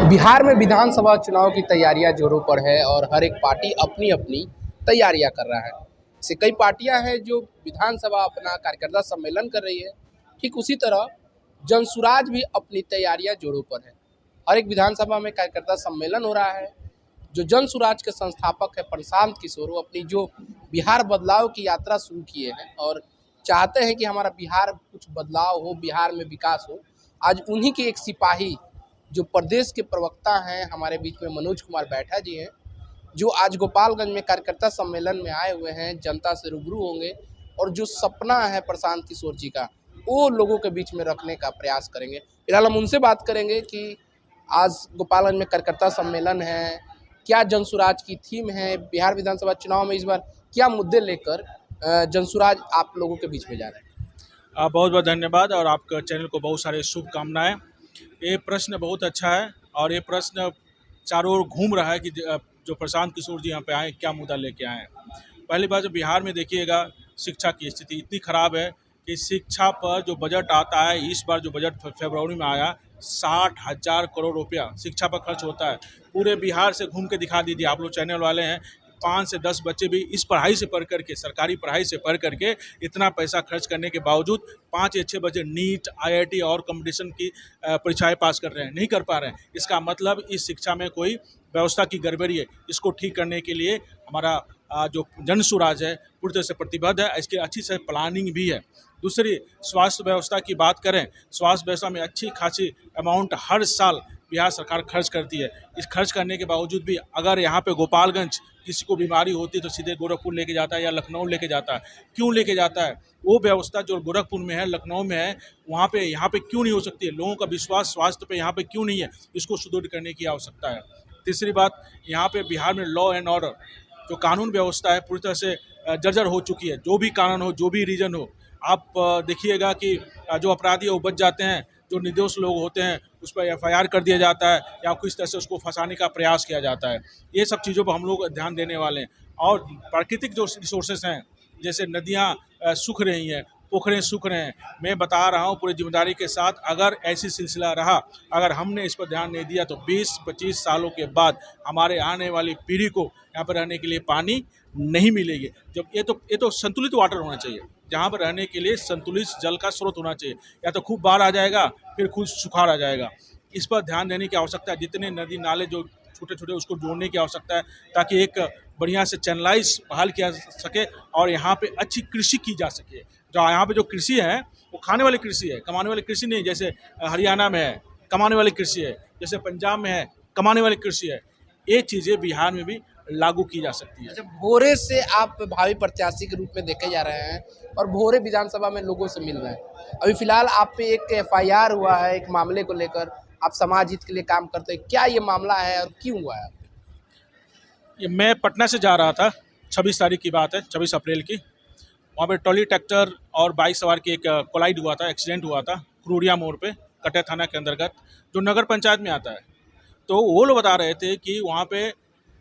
बिहार में विधानसभा चुनाव की तैयारियां जोरों पर है और हर एक पार्टी अपनी अपनी तैयारियां कर रहा है। ऐसे कई पार्टियां हैं जो विधानसभा अपना कार्यकर्ता सम्मेलन कर रही है। ठीक उसी तरह जनसुराज भी अपनी तैयारियां जोरों पर है। हर एक विधानसभा में कार्यकर्ता सम्मेलन हो रहा है। जो जनसुराज के संस्थापक है प्रशांत किशोर, वो अपनी जो बिहार बदलाव की यात्रा शुरू किए हैं और चाहते हैं कि हमारा बिहार कुछ बदलाव हो, बिहार में विकास हो। आज उन्हीं के एक सिपाही जो प्रदेश के प्रवक्ता हैं हमारे बीच में मनोज कुमार बैठा जी हैं, जो आज गोपालगंज में कार्यकर्ता सम्मेलन में आए हुए हैं, जनता से रूबरू होंगे और जो सपना है प्रशांत किशोर जी का वो लोगों के बीच में रखने का प्रयास करेंगे। फिलहाल हम उनसे बात करेंगे कि आज गोपालगंज में कार्यकर्ता सम्मेलन है, क्या जनसुराज की थीम है, बिहार विधानसभा चुनाव में इस बार क्या मुद्दे लेकर जनसुराज आप लोगों के बीच में जा रहे हैं। बहुत बहुत धन्यवाद और आपका चैनल को बहुत सारे शुभकामनाएं। ये प्रश्न बहुत अच्छा है और ये प्रश्न चारों ओर घूम रहा है कि जो प्रशांत किशोर जी यहाँ पे आए क्या मुद्दा लेके आए हैं। पहली बात, जो बिहार में देखिएगा शिक्षा की स्थिति इतनी ख़राब है कि शिक्षा पर जो बजट आता है, इस बार जो बजट फरवरी में आया 60,000 करोड़ रुपया शिक्षा पर खर्च होता है। पूरे बिहार से घूम के दिखा दीजिए, आप लोग चैनल वाले हैं, 5 से 10 बच्चे भी इस पढ़ाई से पढ़ करके, सरकारी पढ़ाई से पढ़ करके इतना पैसा खर्च करने के बावजूद 5 या 6 बच्चे नीट, आईआईटी और कंपटीशन की परीक्षाएं पास कर रहे हैं, नहीं कर पा रहे हैं। इसका मतलब इस शिक्षा में कोई व्यवस्था की गड़बड़ी है। इसको ठीक करने के लिए हमारा जो जनसुराज है पूरी तरह से प्रतिबद्ध है। इसकी अच्छी से प्लानिंग भी है। दूसरी, स्वास्थ्य व्यवस्था की बात करें, स्वास्थ्य व्यवस्था में अच्छी खासी अमाउंट हर साल बिहार सरकार खर्च करती है। इस खर्च करने के बावजूद भी अगर यहाँ पे गोपालगंज किसी को बीमारी होती है तो सीधे गोरखपुर लेके जाता है या लखनऊ लेके जाता है। क्यों लेके जाता है? वो व्यवस्था जो गोरखपुर में है, लखनऊ में है, वहाँ पे यहाँ पे क्यों नहीं हो सकती है? लोगों का विश्वास स्वास्थ्य पे यहाँ पे क्यों नहीं है? इसको सुदृढ़ करने की आवश्यकता है। तीसरी बात, यहाँ पे बिहार में लॉ एंड ऑर्डर जो कानून व्यवस्था है पूरी तरह से जर्जर हो चुकी है। जो भी कानून हो, जो भी रीजन हो, आप देखिएगा कि जो अपराधी है वो बच जाते हैं, जो निर्दोष लोग होते हैं उस पर एफआईआर कर दिया जाता है या किस तरह से उसको फंसाने का प्रयास किया जाता है। ये सब चीज़ों पर हम लोग ध्यान देने वाले हैं। और प्राकृतिक जो रिसोर्सेस हैं, जैसे नदियाँ सूख रही हैं, पोखरें सूख रहे हैं, मैं बता रहा हूँ पूरी जिम्मेदारी के साथ, अगर ऐसी सिलसिला रहा, अगर हमने इस पर ध्यान नहीं दिया तो 20-25 सालों के बाद हमारे आने वाली पीढ़ी को यहाँ पर रहने के लिए पानी नहीं मिलेगी। जब ये तो संतुलित वाटर होना चाहिए, जहाँ पर रहने के लिए संतुलित जल का स्रोत होना चाहिए। या तो खूब बाढ़ आ जाएगा फिर खूब सुखाड़ आ जाएगा। इस पर ध्यान देने की आवश्यकता है। जितने नदी नाले जो छोटे छोटे उसको जोड़ने की आवश्यकता है, ताकि एक बढ़िया से चैनलाइज बहाल किया सके और यहाँ पे अच्छी कृषि की जा सके। जो यहाँ पे जो कृषि है वो खाने वाली कृषि है, कमाने वाली कृषि नहीं। जैसे हरियाणा में है कमाने वाली कृषि है, जैसे पंजाब में है कमाने वाली कृषि है। ये चीज़ें बिहार में भी लागू की जा सकती है। अच्छा, भोरे से आप भावी प्रत्याशी के रूप में देखे जा रहे हैं और भोरे विधानसभा में लोगों से मिल रहे हैं। अभी फिलहाल आप पे एक एफआईआर हुआ है एक मामले को लेकर, आप समाज हित के लिए काम करते हैं, क्या ये मामला है और क्यों हुआ है? ये मैं पटना से जा रहा था, 26 तारीख की बात है, 26 अप्रैल की। वहाँ पे ट्रॉली ट्रैक्टर और बाइक सवार की एक कोलाइड हुआ था, एक्सीडेंट हुआ था क्रूरिया मोड़ पे, कटिया थाना के अंतर्गत, जो नगर पंचायत में आता है। तो वो लोग बता रहे थे कि वहाँ पे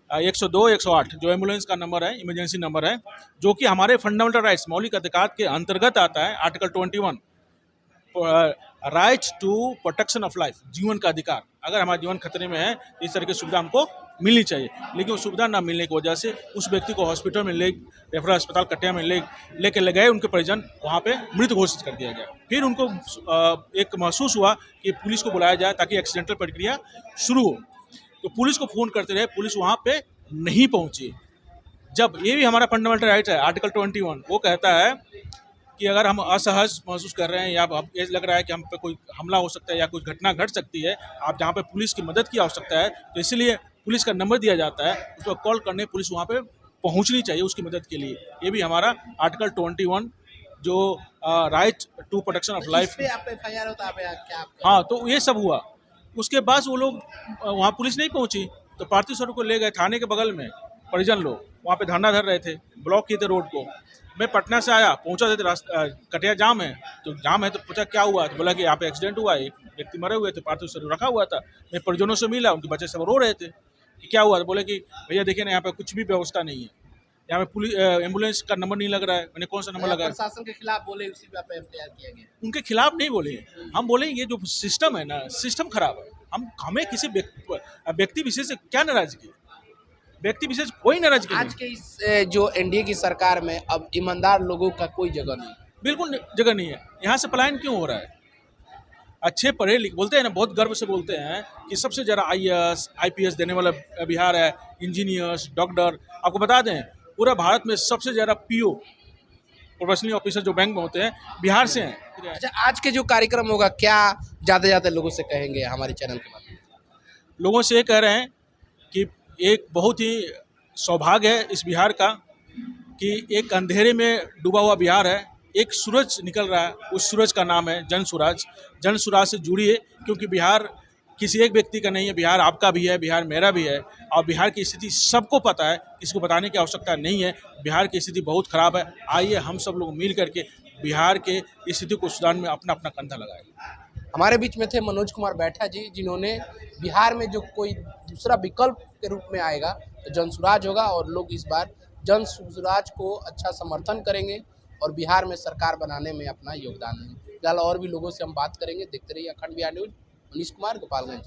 102, 108 जो एम्बुलेंस का नंबर है, इमरजेंसी नंबर है, जो कि हमारे फंडामेंटल राइट्स, मौलिक अधिकार के अंतर्गत आता है। Article 21 right to protection of life, जीवन का अधिकार। अगर हमारा जीवन खतरे में है तो इस तरह की सुविधा हमको मिलनी चाहिए। लेकिन वो सुविधा ना मिलने की वजह से उस व्यक्ति को हॉस्पिटल में रेफरल अस्पताल कटिया में लेके ले गए। उनके परिजन वहाँ पे मृत घोषित कर दिया गया। फिर उनको एक महसूस हुआ कि पुलिस को बुलाया जाए ताकि एक्सीडेंटल प्रक्रिया शुरू हो। तो पुलिस को फ़ोन करते रहे, पुलिस वहाँ पे नहीं पहुँची। जब ये भी हमारा फंडामेंटल राइट है, आर्टिकल 21, वो कहता है कि अगर हम असहज महसूस कर रहे हैं या ये लग रहा है कि हम पे कोई हमला हो सकता है या कुछ घटना घट सकती है, आप जहाँ पे पुलिस की मदद की आवश्यकता है, तो इसलिए पुलिस का नंबर दिया जाता है, उस पर कॉल करने पुलिस वहाँ पे पहुँचनी चाहिए उसकी मदद के लिए। ये भी हमारा आर्टिकल 21 जो right to protection of life. हाँ, तो ये सब हुआ। उसके बाद वो लोग वहाँ पुलिस नहीं पहुँची तो पार्थिव शरीर को ले गए थाने के बगल में। परिजन लोग वहाँ पे धरना धर रहे थे, ब्लॉक किए थे रोड को। मैं पटना से आया, पहुंचा थे रास्ता कटिया जाम है, तो जाम है तो पूछा क्या हुआ, तो बोला कि यहाँ पे एक्सीडेंट हुआ है, एक व्यक्ति मरे हुए थे, पार्थिव शरीर रखा हुआ था। मैं परिजनों से मिला, उनके बच्चे सब रो रहे थे कि क्या हुआ, तो बोले कि भैया देखिए ना यहाँ पे कुछ भी व्यवस्था नहीं है। यहाँ पे पुलिस एम्बुलेंस का नंबर नहीं लग रहा है, मैंने कौन सा नंबर लगा है? प्रशासन के खिलाफ बोले, उसी पे एफआईआर किया गया। उनके खिलाफ नहीं बोले, हम बोले ये जो सिस्टम है ना, सिस्टम खराब है। हमें किसी व्यक्ति विशेष से क्या नाराजगी? व्यक्ति विशेष कोई नाराजगी आज नहीं, के इस जो एनडीए की सरकार में अब ईमानदार लोगों का कोई जगह नहीं। बिल्कुल जगह नहीं है। यहाँ से पलायन क्यों हो रहा है? अच्छे पढ़े लिखे बोलते हैं ना, बहुत गर्व से बोलते हैं कि सबसे ज़्यादा आईएएस आईपीएस देने वाला बिहार है, इंजीनियर्स, डॉक्टर। आपको बता दें पूरा भारत में सबसे ज़्यादा पीओ प्रोफेशनल ऑफिसर जो बैंक में होते हैं बिहार से हैं। अच्छा, आज के जो कार्यक्रम होगा, क्या जाते जाते लोगों से कहेंगे हमारे चैनल के माध्यम से? लोगों से ये कह रहे हैं कि एक बहुत ही सौभाग्य है इस बिहार का कि एक अंधेरे में डूबा हुआ बिहार है, एक सूरज निकल रहा है, उस सूरज का नाम है जन स्वराज। जन स्वराज से जुड़िए, क्योंकि बिहार किसी एक व्यक्ति का नहीं है, बिहार आपका भी है, बिहार मेरा भी है। और बिहार की स्थिति सबको पता है, किसी को बताने की आवश्यकता नहीं है। बिहार की स्थिति बहुत खराब है। आइए हम सब लोग मिल करके बिहार के स्थिति को सुधारने में अपना अपना कंधा लगाएं। हमारे बीच में थे मनोज कुमार बैठा जी, जिन्होंने बिहार में जो कोई दूसरा विकल्प के रूप में आएगा तो जनसुराज होगा, और लोग इस बार जनसुराज को अच्छा समर्थन करेंगे और बिहार में सरकार बनाने में अपना योगदान देंगे। फिलहाल और भी लोगों से हम बात करेंगे। देखते रहिए अखंड बिहार न्यूज। मनीष कुमार, गोपालगंज।